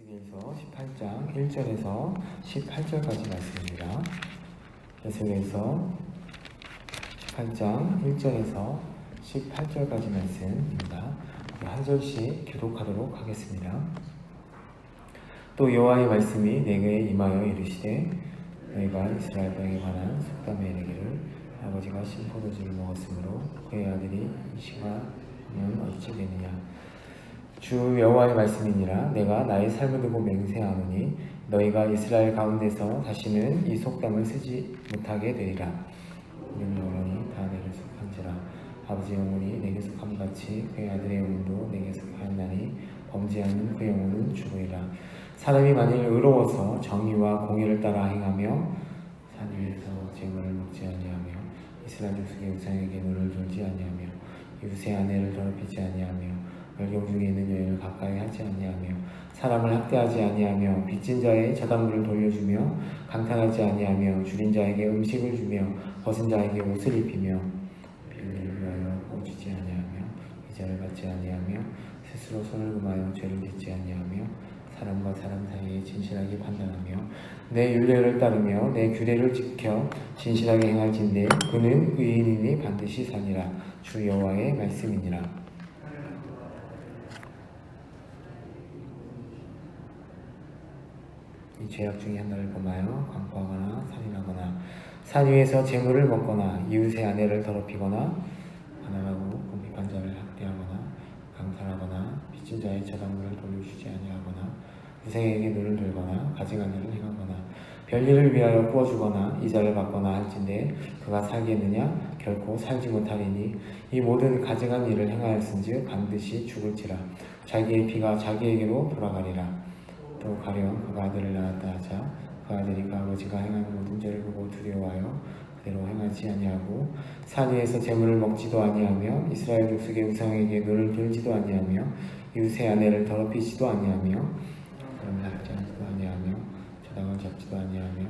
에스겔서 18장 1절에서 18절까지 말씀입니다. 에스겔서 18장 1절에서 18절까지 말씀입니다. 한 절씩 교독하도록 하겠습니다. 또 여호와의 말씀이 내게 임하여 이르시되 너희가 이스라엘 땅에 관한 속담에 이르기를 아버지가 신포도주를 먹었으므로 그의 아들이 이 시간은 어찌 되느냐. 주 여호와의 말씀이니라. 내가 나의 삶을 두고 맹세하노니 너희가 이스라엘 가운데서 다시는 이 속담을 쓰지 못하게 되리라. 이는 영혼이 다 내게 속한지라. 아버지 영혼이 내게 속함같이 그의 아들의 영혼도 내게 속하였나니 범죄하는 그 영혼은 죽으리라. 사람이 만일 의로워서 정의와 공의를 따라 행하며 산 위에서 재물을 먹지 아니하며 이스라엘 족속의 우상에게 눈을 돌지 아니하며 이웃의 아내를 더럽히지 아니하며 멸경 중에 있는 여인을 가까이 하지 아니하며 사람을 학대하지 아니하며 빚진 자의 저당물을 돌려주며 강탈하지 아니하며 줄인 자에게 음식을 주며 벗은 자에게 옷을 입히며 비를 위하여 보주지 아니하며 이자를 받지 아니하며 스스로 손을 금하여 죄를 짓지 아니하며 사람과 사람 사이에 진실하게 판단하며 내 율례를 따르며 내 규례를 지켜 진실하게 행할진대 그는 의인이니 반드시 사니라. 주 여호와의 말씀이니라. 이 죄악 중에 하나를 범하여 강포하거나 살인하거나 산 위에서 재물을 먹거나 이웃의 아내를 더럽히거나 가난하고 궁핍한 자를 학대하거나 강탈하거나 빚진 자의 저당물을 돌려주지 아니하거나 우생에게 눈을 들거나 가증한 일을 행하거나 별일을 위하여 구워주거나 이자를 받거나 할진대 그가 살겠느냐? 결코 살지 못하리니 이 모든 가증한 일을 행하였은즉 반드시 죽을지라. 자기의 피가 자기에게로 돌아가리라. 또 가령 그가 아들을 낳았다 하자 그 아들이 그 아버지가 행한 모든 죄를 보고 두려워하여 그대로 행하지 아니하고 산 위에서 재물을 먹지도 아니하며 이스라엘 족속의 우상에게 눈을 들지도 아니하며 이웃의 아내를 더럽히지도 아니하며 그럼 납치 하지도 아니하며 저당을 잡지도 아니하며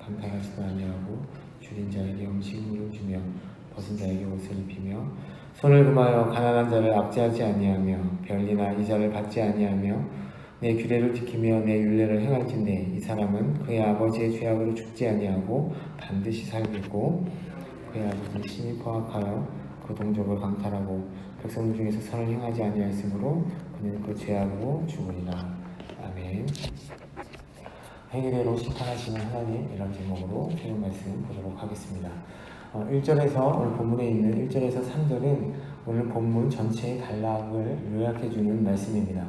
강탈하지도 아니하고 줄인 자에게 음식물을 주며 벗은 자에게 옷을 입히며 손을 금하여 가난한 자를 압제하지 아니하며 별리나 이자를 받지 아니하며 내 규례를 지키며 내 율례를 행할진대 이 사람은 그의 아버지의 죄악으로 죽지 아니하고 반드시 살겠고 그의 아버지는 심히 포악하여 그 동족을 강탈하고 백성들 중에서 선을 행하지 아니하였으므로 그는 그 죄악으로 죽으리라. 아멘. 행위대로 심판하시는 하나님, 이런 제목으로 오늘 말씀 보도록 하겠습니다. 1절에서 오늘 본문에 있는 1절에서 3절은 오늘 본문 전체의 단락을 요약해주는 말씀입니다.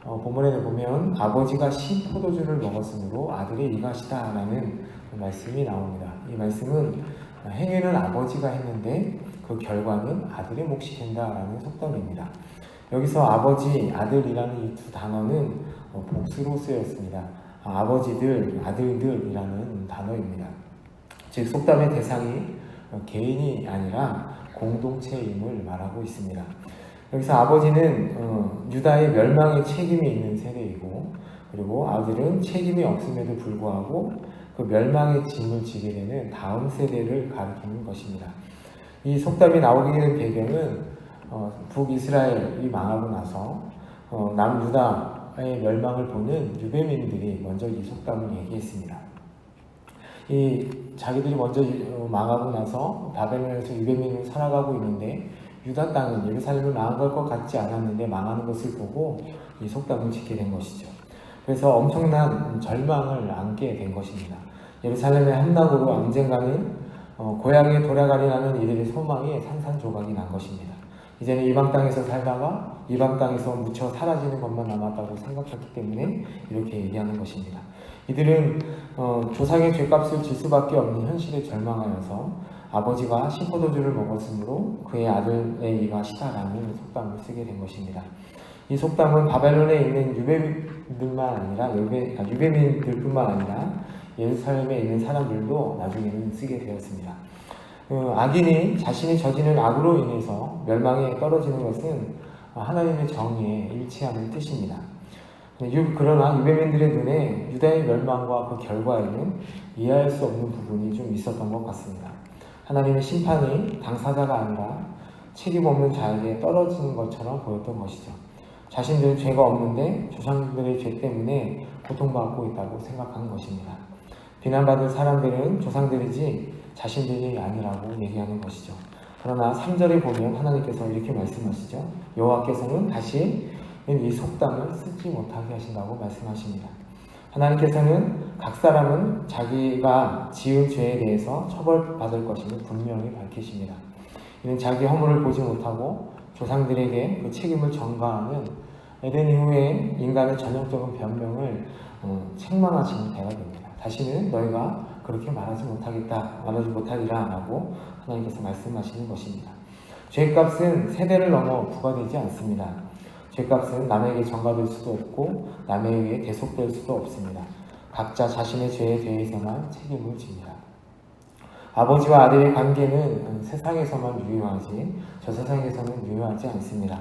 본문에 보면 아버지가 신포도주를 먹었으므로 아들의 이가시다 라는 말씀이 나옵니다. 이 말씀은 행위는 아버지가 했는데 그 결과는 아들의 몫이 된다라는 속담입니다. 여기서 아버지, 아들이라는 이 두 단어는 복수로 쓰였습니다. 아버지들, 아들들이라는 단어입니다. 즉 속담의 대상이 개인이 아니라 공동체임을 말하고 있습니다. 여기서 아버지는 유다의 멸망에 책임이 있는 세대이고 그리고 아들은 책임이 없음에도 불구하고 그 멸망의 짐을 지게 되는 다음 세대를 가리키는 것입니다. 이 속담이 나오게 된 배경은 북이스라엘이 망하고 나서 남유다의 멸망을 보는 유대민들이 먼저 이 속담을 얘기했습니다. 자기들이 먼저 망하고 나서 바벨론에서 유대민으로 살아가고 있는데 유다 땅은 예루살렘을 망할 것 같지 않았는데 망하는 것을 보고 이 속담을 짓게 된 것이죠. 그래서 엄청난 절망을 안게 된 것입니다. 예루살렘의 함락으로 언젠가는 고향에 돌아가리라는 이들의 소망이 산산조각이 난 것입니다. 이제는 이방 땅에서 살다가 이방 땅에서 묻혀 사라지는 것만 남았다고 생각했기 때문에 이렇게 얘기하는 것입니다. 이들은 조상의 죄값을 질 수밖에 없는 현실에 절망하여서 아버지가 신포도주를 먹었으므로 그의 아들의 이가 시다라는 속담을 쓰게 된 것입니다. 이 속담은 바벨론에 있는 유대민들뿐만 아니라 예루살렘에 있는 사람들도 나중에는 쓰게 되었습니다. 악인이 자신이 저지른 악으로 인해서 멸망에 떨어지는 것은 하나님의 정의에 일치하는 뜻입니다. 그러나 유대민들의 눈에 유다의 멸망과 그 결과에는 이해할 수 없는 부분이 좀 있었던 것 같습니다. 하나님의 심판이 당사자가 아니라 책임 없는 자에게 떨어지는 것처럼 보였던 것이죠. 자신들은 죄가 없는데 조상들의 죄 때문에 고통받고 있다고 생각하는 것입니다. 비난받을 사람들은 조상들이지 자신들이 아니라고 얘기하는 것이죠. 그러나 3절에 보면 하나님께서 이렇게 말씀하시죠. 여호와께서는 다시 이 속담을 쓰지 못하게 하신다고 말씀하십니다. 하나님께서는 각 사람은 자기가 지은 죄에 대해서 처벌받을 것임을 분명히 밝히십니다. 이는 자기 허물을 보지 못하고 조상들에게 그 책임을 전가하는 에덴 이후에 인간의 전형적인 변명을 책망하시는 때가 됩니다. 다시는 너희가 그렇게 말하지 못하리라 라고 하나님께서 말씀하시는 것입니다. 죄값은 세대를 넘어 부과되지 않습니다. 죄값은 남에게 전가될 수도 없고 남에 의해 대속될 수도 없습니다. 각자 자신의 죄에 대해서만 책임을 집니다. 아버지와 아들의 관계는 세상에서만 유효하지 저 세상에서는 유효하지 않습니다.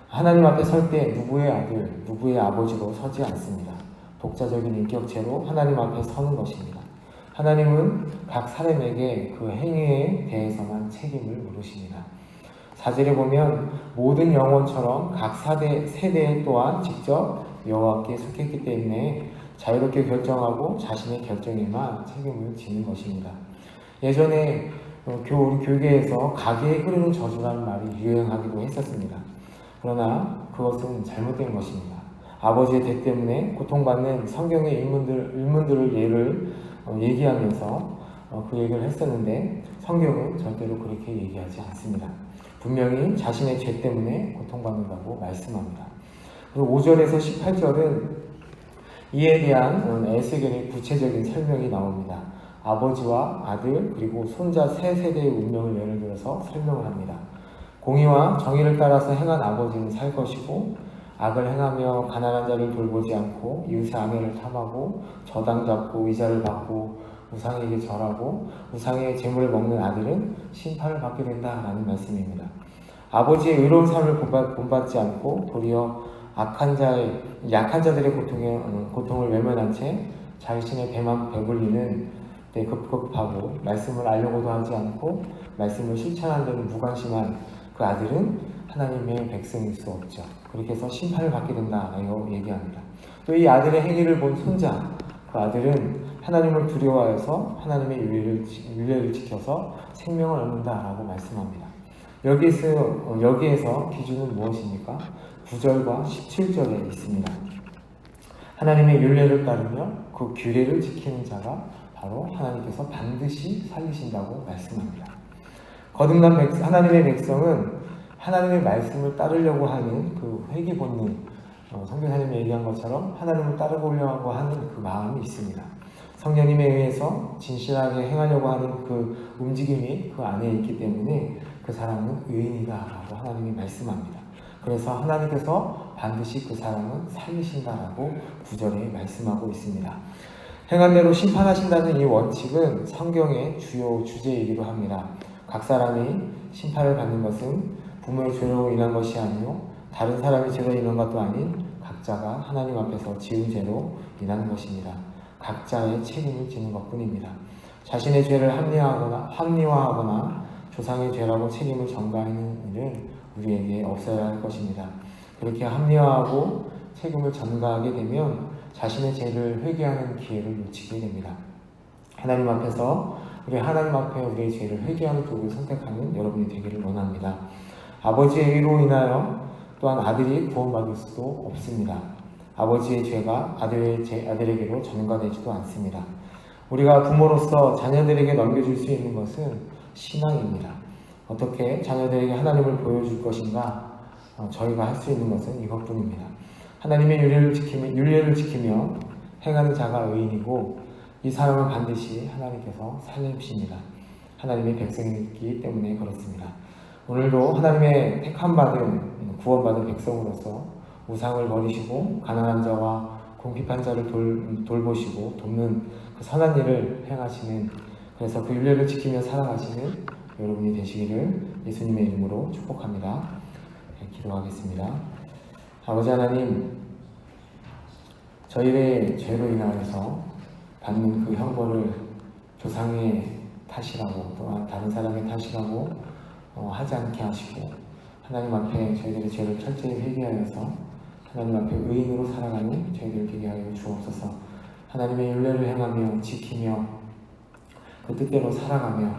하나님 앞에 설 때 누구의 아들, 누구의 아버지로 서지 않습니다. 독자적인 인격체로 하나님 앞에 서는 것입니다. 하나님은 각 사람에게 그 행위에 대해서만 책임을 물으십니다. 4절에 보면 모든 영혼처럼 각 세대 또한 직접 여호와께 속했기 때문에 자유롭게 결정하고 자신의 결정에만 책임을 지는 것입니다. 예전에 우리 교계에서 가게에 흐르는 저주라는 말이 유행하기도 했었습니다. 그러나 그것은 잘못된 것입니다. 아버지의 대 때문에 고통받는 성경의 인물들을 예를 얘기하면서 그 얘기를 했었는데 성경은 절대로 그렇게 얘기하지 않습니다. 분명히 자신의 죄 때문에 고통받는다고 말씀합니다. 그리고 5절에서 18절은 이에 대한 에스겔의 구체적인 설명이 나옵니다. 아버지와 아들 그리고 손자 세 세대의 운명을 예를 들어서 설명을 합니다. 공의와 정의를 따라서 행한 아버지는 살 것이고 악을 행하며 가난한 자를 돌보지 않고 이웃의 아내를 탐하고 저당 잡고 이자를 받고 우상에게 절하고 우상의 재물을 먹는 아들은 심판을 받게 된다라는 말씀입니다. 아버지의 의로운 삶을 본받지 않고 도리어 약한 자들의 고통을 외면한 채 자신의 배만 배불리는 급급하고 말씀을 알려고도 하지 않고 말씀을 실천하는 데는 무관심한 그 아들은 하나님의 백성일 수 없죠. 그렇게 해서 심판을 받게 된다라고 얘기합니다. 또 이 아들의 행위를 본 손자, 그 아들은 하나님을 두려워해서 하나님의 윤례를 지켜서 생명을 얻는다라고 말씀합니다. 여기에서 기준은 무엇입니까? 9절과 17절에 있습니다. 하나님의 윤례를 따르며 그 규례를 지키는 자가 바로 하나님께서 반드시 살리신다고 말씀합니다. 거듭난 하나님의 백성은 하나님의 말씀을 따르려고 하는 그 회개 본능, 성경사님이 얘기한 것처럼 하나님을 따르려고 하는 그 마음이 있습니다. 성령님에 의해서 진실하게 행하려고 하는 그 움직임이 그 안에 있기 때문에 그 사람은 의인이다라고 하나님이 말씀합니다. 그래서 하나님께서 반드시 그 사람은 살리신다라고 9절에 말씀하고 있습니다. 행한 대로 심판하신다는 이 원칙은 성경의 주요 주제이기도 합니다. 각 사람이 심판을 받는 것은 부모의 죄로 인한 것이 아니요 다른 사람의 죄로 인한 것도 아닌 각자가 하나님 앞에서 지은 죄로 인한 것입니다. 각자의 책임을 지는 것뿐입니다. 자신의 죄를 합리화하거나 조상의 죄라고 책임을 전가하는 일은 우리에게 없어야 할 것입니다. 그렇게 합리화하고 책임을 전가하게 되면 자신의 죄를 회개하는 기회를 놓치게 됩니다. 하나님 앞에 우리의 죄를 회개하는 쪽을 선택하는 여러분이 되기를 원합니다. 아버지의 의로 인하여 또한 아들이 구원받을 수도 없습니다. 아버지의 죄가 아들에게로 전가되지도 않습니다. 우리가 부모로서 자녀들에게 넘겨줄 수 있는 것은 신앙입니다. 어떻게 자녀들에게 하나님을 보여줄 것인가? 저희가 할 수 있는 것은 이것뿐입니다. 하나님의 윤례를 지키며 행하는 자가 의인이고 이 사람은 반드시 하나님께서 살리십니다. 하나님의 백성이기 때문에 그렇습니다. 오늘도 하나님의 택함받은 구원받은 백성으로서 우상을 버리시고 가난한 자와 궁핍한 자를 돌보시고 돕는 그 선한 일을 행하시는, 그래서 그 윤례를 지키며 살아가시는 여러분이 되시기를 예수님의 이름으로 축복합니다. 기도하겠습니다. 아버지 하나님, 저희의 죄로 인하여서 받는 그 형벌을 조상의 탓이라고 또한 다른 사람의 탓이라고 하지 않게 하시고 하나님 앞에 저희들의 죄를 철저히 회개하여서 하나님 앞에 의인으로 살아가는 저희들 되게 하여 주옵소서. 하나님의 율례를 행하며 지키며 그 뜻대로 살아가며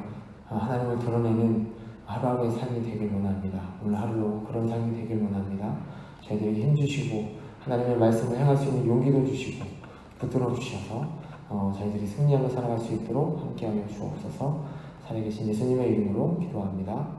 하나님을 드러내는 하루하루의 삶이 되길 원합니다. 오늘 하루도 그런 삶이 되길 원합니다. 저희들에게 힘주시고 하나님의 말씀을 행할 수 있는 용기도 주시고 붙들어 주셔서 저희들이 승리하며 살아갈 수 있도록 함께하여 주옵소서. 살아계신 예수님의 이름으로 기도합니다.